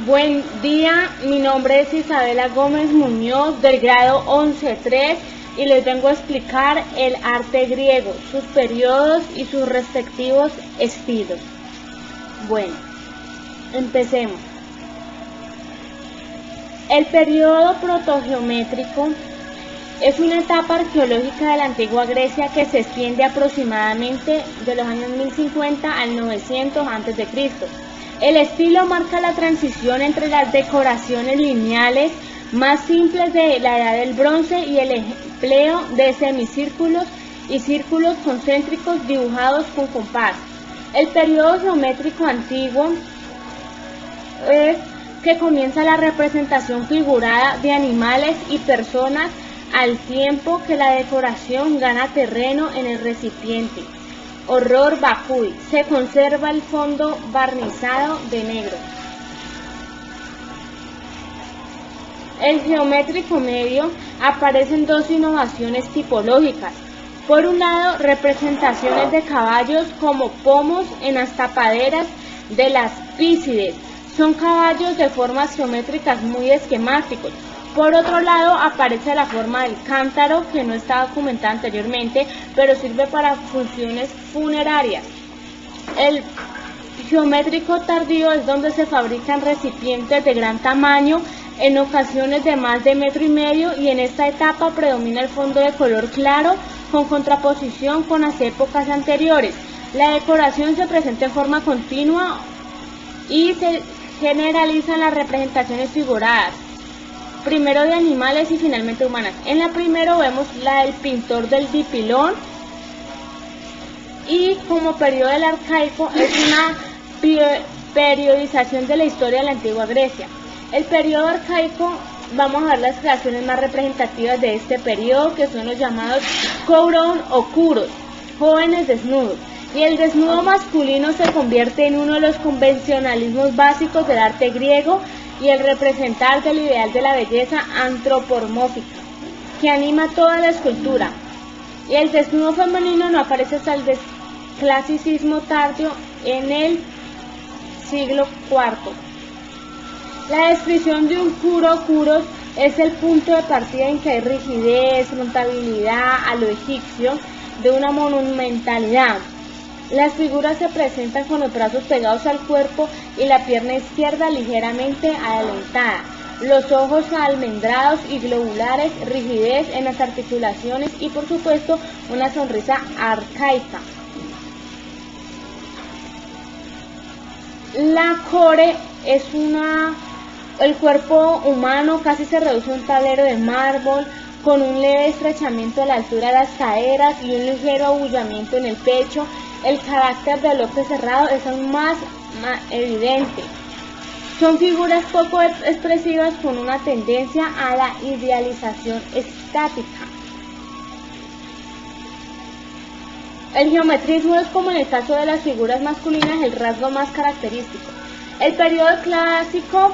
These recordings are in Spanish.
Buen día, mi nombre es Isabela Gómez Muñoz del grado 11.3 y les vengo a explicar el arte griego, sus periodos y sus respectivos estilos. Bueno, empecemos. El periodo protogeométrico es una etapa arqueológica de la antigua Grecia que se extiende aproximadamente de los años 1050 al 900 a.C. El estilo marca la transición entre las decoraciones lineales más simples de la edad del bronce y el empleo de semicírculos y círculos concéntricos dibujados con compás. El periodo geométrico antiguo es que comienza la representación figurada de animales y personas al tiempo que la decoración gana terreno en el recipiente. Horror vacui, se conserva el fondo barnizado de negro. El geométrico medio aparecen dos innovaciones tipológicas. Por un lado, representaciones de caballos como pomos en las tapaderas de las pícides. Son caballos de formas geométricas muy esquemáticos. Por otro lado, aparece la forma del cántaro, que no está documentada anteriormente, pero sirve para funciones funerarias. El geométrico tardío es donde se fabrican recipientes de gran tamaño, en ocasiones de más de 1,5 metros, y en esta etapa predomina el fondo de color claro, con contraposición con las épocas anteriores. La decoración se presenta en forma continua y se generalizan las representaciones figuradas, primero de animales y finalmente humanas. En la primera vemos la del pintor del Dipilón, y como periodo del arcaico es una periodización de la historia de la antigua Grecia. El periodo arcaico, vamos a ver las creaciones más representativas de este periodo, que son los llamados kouron o kuros, jóvenes desnudos. Y el desnudo masculino se convierte en uno de los convencionalismos básicos del arte griego y el representar del ideal de la belleza antropomórfica que anima toda la escultura. Y el desnudo femenino no aparece hasta el clasicismo tardío en el siglo IV. La descripción de un kuros es el punto de partida en que hay rigidez, frontabilidad a lo egipcio, de una monumentalidad. Las figuras se presentan con los brazos pegados al cuerpo y la pierna izquierda ligeramente adelantada, los ojos almendrados y globulares, rigidez en las articulaciones y por supuesto una sonrisa arcaica. La core es el cuerpo humano casi se reduce a un tablero de mármol, con un leve estrechamiento a la altura de las caderas y un ligero abullamiento en el pecho. El carácter del ojo cerrado es aún más evidente. Son figuras poco expresivas con una tendencia a la idealización estática. El geometrismo es, como en el caso de las figuras masculinas, el rasgo más característico. El periodo clásico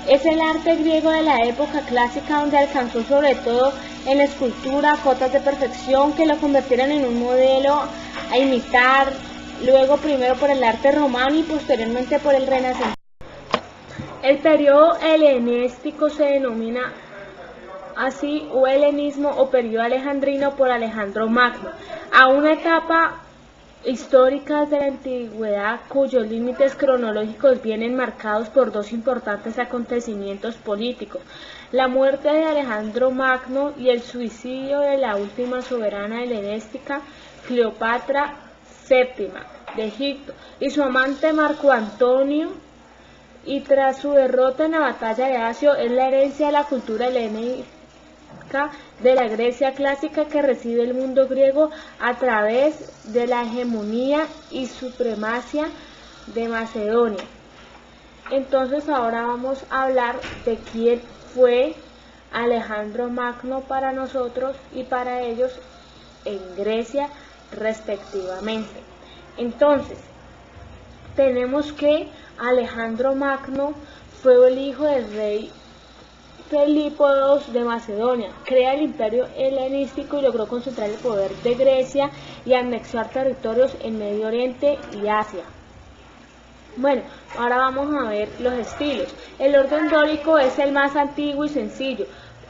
es el arte griego de la época clásica, donde alcanzó sobre todo en la escultura cotas de perfección que lo convirtieron en un modelo a imitar, luego primero por el arte romano y posteriormente por el renacimiento. El periodo helenístico se denomina así, o helenismo o periodo alejandrino, por Alejandro Magno, a una etapa histórica de la antigüedad cuyos límites cronológicos vienen marcados por dos importantes acontecimientos políticos: la muerte de Alejandro Magno y el suicidio de la última soberana helenística, Cleopatra VII de Egipto, y su amante Marco Antonio. Y tras su derrota en la batalla de Accio, es la herencia de la cultura helénica de la Grecia clásica que recibe el mundo griego a través de la hegemonía y supremacía de Macedonia. Entonces ahora vamos a hablar de quién fue Alejandro Magno para nosotros y para ellos en Grecia respectivamente. Entonces, tenemos que Alejandro Magno fue el hijo del rey Felipo II de Macedonia, crea el imperio helenístico y logró concentrar el poder de Grecia y anexar territorios en Medio Oriente y Asia. Bueno, ahora vamos a ver los estilos. El orden dórico es el más antiguo y sencillo.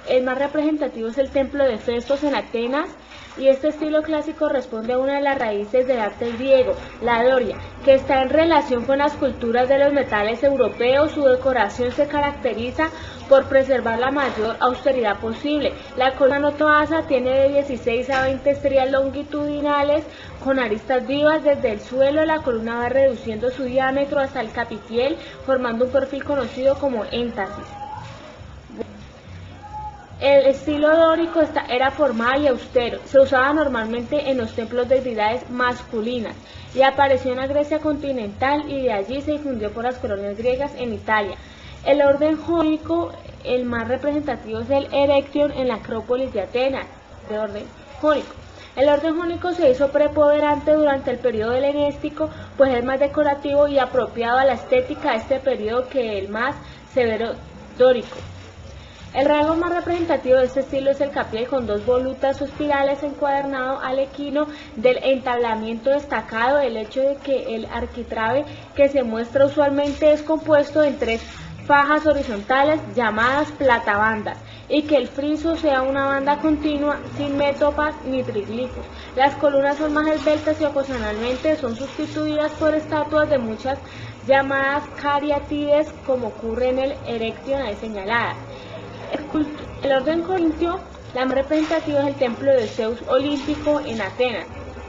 El más representativo es el templo de Festos en Atenas, y este estilo clásico responde a una de las raíces del arte griego, la doria, que está en relación con las culturas de los metales europeos. Su decoración se caracteriza por preservar la mayor austeridad posible. La columna toasa tiene de 16 a 20 estrías longitudinales con aristas vivas. Desde el suelo la columna va reduciendo su diámetro hasta el capitel, formando un perfil conocido como énfasis. El estilo dórico era formal y austero. Se usaba normalmente en los templos de deidades masculinas y apareció en la Grecia continental, y de allí se difundió por las colonias griegas en Italia. El orden jónico, el más representativo, es el Erección en la Acrópolis de Atenas, de orden jónico. El orden jónico se hizo preponderante durante el periodo helenístico, pues es más decorativo y apropiado a la estética de este periodo que el más severo dórico. El rasgo más representativo de este estilo es el capitel con dos volutas o espirales encuadernado alequino del entablamiento destacado, el hecho de que el arquitrabe que se muestra usualmente es compuesto en 3 fajas horizontales llamadas platabandas, y que el friso sea una banda continua sin métopas ni triglifos. Las columnas son más esbeltas y ocasionalmente son sustituidas por estatuas de muchas llamadas cariátides, como ocurre en el Erección ahí señaladas. El orden corintio, la más representativa, es el templo de Zeus olímpico en Atenas,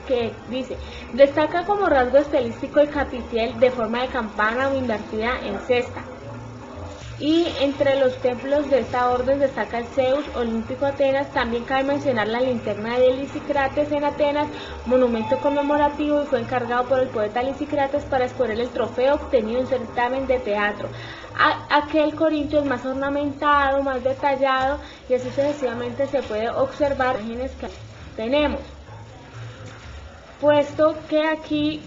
que dice: destaca como rasgo estilístico el capitel de forma de campana o invertida en cesta. Y entre los templos de esta orden destaca el Zeus olímpico Atenas. También cabe mencionar la linterna de Lisícrates en Atenas, monumento conmemorativo, y fue encargado por el poeta Lisícrates para exponer el trofeo obtenido en certamen de teatro. Aquel corintio es más ornamentado, más detallado, y así sucesivamente se puede observar imágenes que tenemos. Puesto que aquí,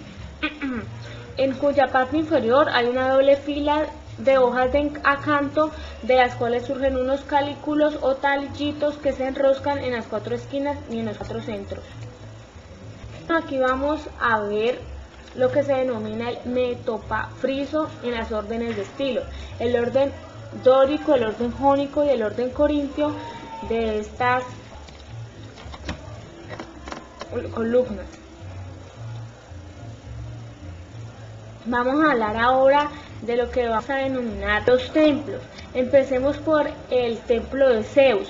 en cuya parte inferior hay una doble fila de hojas de acanto, de las cuales surgen unos calículos o talillitos que se enroscan en las 4 esquinas y en los 4 centros. Aquí vamos a ver lo que se denomina el metopafriso en las órdenes de estilo. El orden dórico, el orden jónico y el orden corintio de estas columnas. Vamos a hablar ahora de lo que vamos a denominar los templos. Empecemos por el templo de Zeus.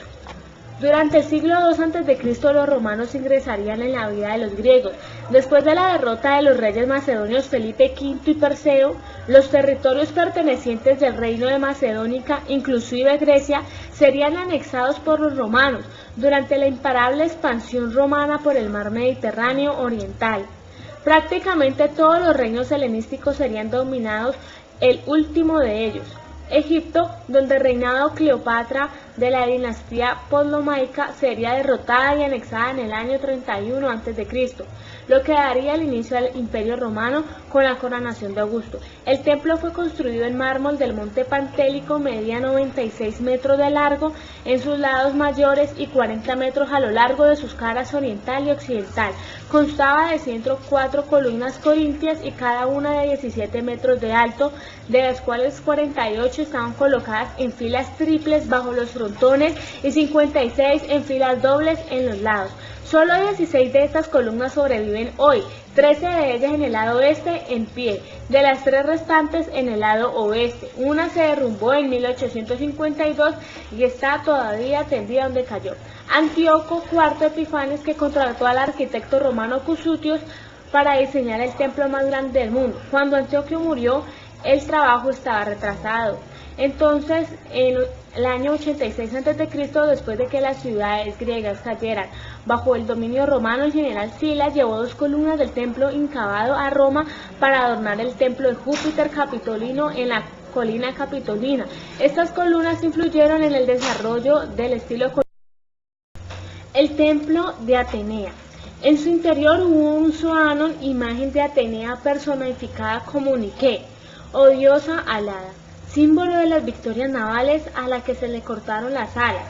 Durante el siglo II a.C. los romanos ingresarían en la vida de los griegos. Después de la derrota de los reyes macedonios Felipe V y Perseo, los territorios pertenecientes del reino de Macedónica, inclusive Grecia, serían anexados por los romanos durante la imparable expansión romana por el mar Mediterráneo oriental. Prácticamente todos los reinos helenísticos serían dominados, el último de ellos, Egipto, donde reinaba Cleopatra de la dinastía ptolomaica, sería derrotada y anexada en el año 31 a.C., lo que daría el inicio al Imperio Romano con la coronación de Augusto. El templo fue construido en mármol del monte Pantélico, medía 96 metros de largo en sus lados mayores y 40 metros a lo largo de sus caras oriental y occidental. Constaba de 104 columnas corintias y cada una de 17 metros de alto, de las cuales 48 estaban colocadas en filas triples bajo los frontones y 56 en filas dobles en los lados. Solo 16 de estas columnas sobreviven hoy, 13 de ellas en el lado este en pie, de las 3 restantes en el lado oeste. Una se derrumbó en 1852 y está todavía tendida donde cayó. Antíoco IV Epifanes, que contrató al arquitecto romano Cusutius para diseñar el templo más grande del mundo. Cuando Antíoco murió, el trabajo estaba retrasado. Entonces, en el año 86 a.C., después de que las ciudades griegas cayeran bajo el dominio romano, el general Sila llevó 2 columnas del templo incavado a Roma para adornar el templo de Júpiter Capitolino en la colina Capitolina. Estas columnas influyeron en el desarrollo del estilo colonial. El templo de Atenea. En su interior hubo un zoanon, imagen de Atenea personificada como Nike, o diosa alada, símbolo de las victorias navales a la que se le cortaron las alas,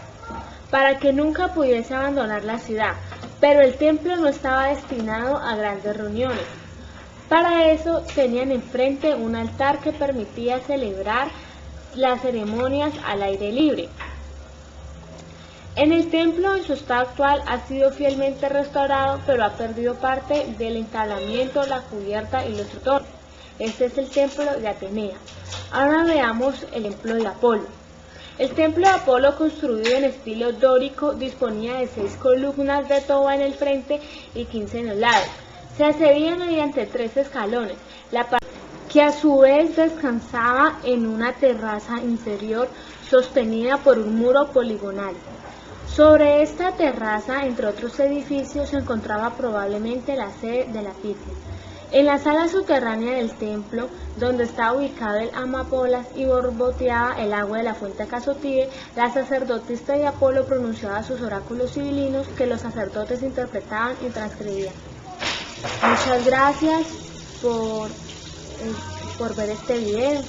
para que nunca pudiese abandonar la ciudad. Pero el templo no estaba destinado a grandes reuniones. Para eso tenían enfrente un altar que permitía celebrar las ceremonias al aire libre. En el templo, en su estado actual, ha sido fielmente restaurado, pero ha perdido parte del entablamiento, la cubierta y los torres. Este es el templo de Atenea. Ahora veamos el templo de Apolo. El templo de Apolo, construido en estilo dórico, disponía de 6 columnas de toba en el frente y 15 en los lados. Se accedía mediante 3 escalones, que a su vez descansaba en una terraza inferior sostenida por un muro poligonal. Sobre esta terraza, entre otros edificios, se encontraba probablemente la sede de la Pirgen. En la sala subterránea del templo, donde estaba ubicado el amapolas y borboteaba el agua de la fuente Casotide, la sacerdotisa de Apolo pronunciaba sus oráculos sibilinos que los sacerdotes interpretaban y transcribían. Muchas gracias por ver este video.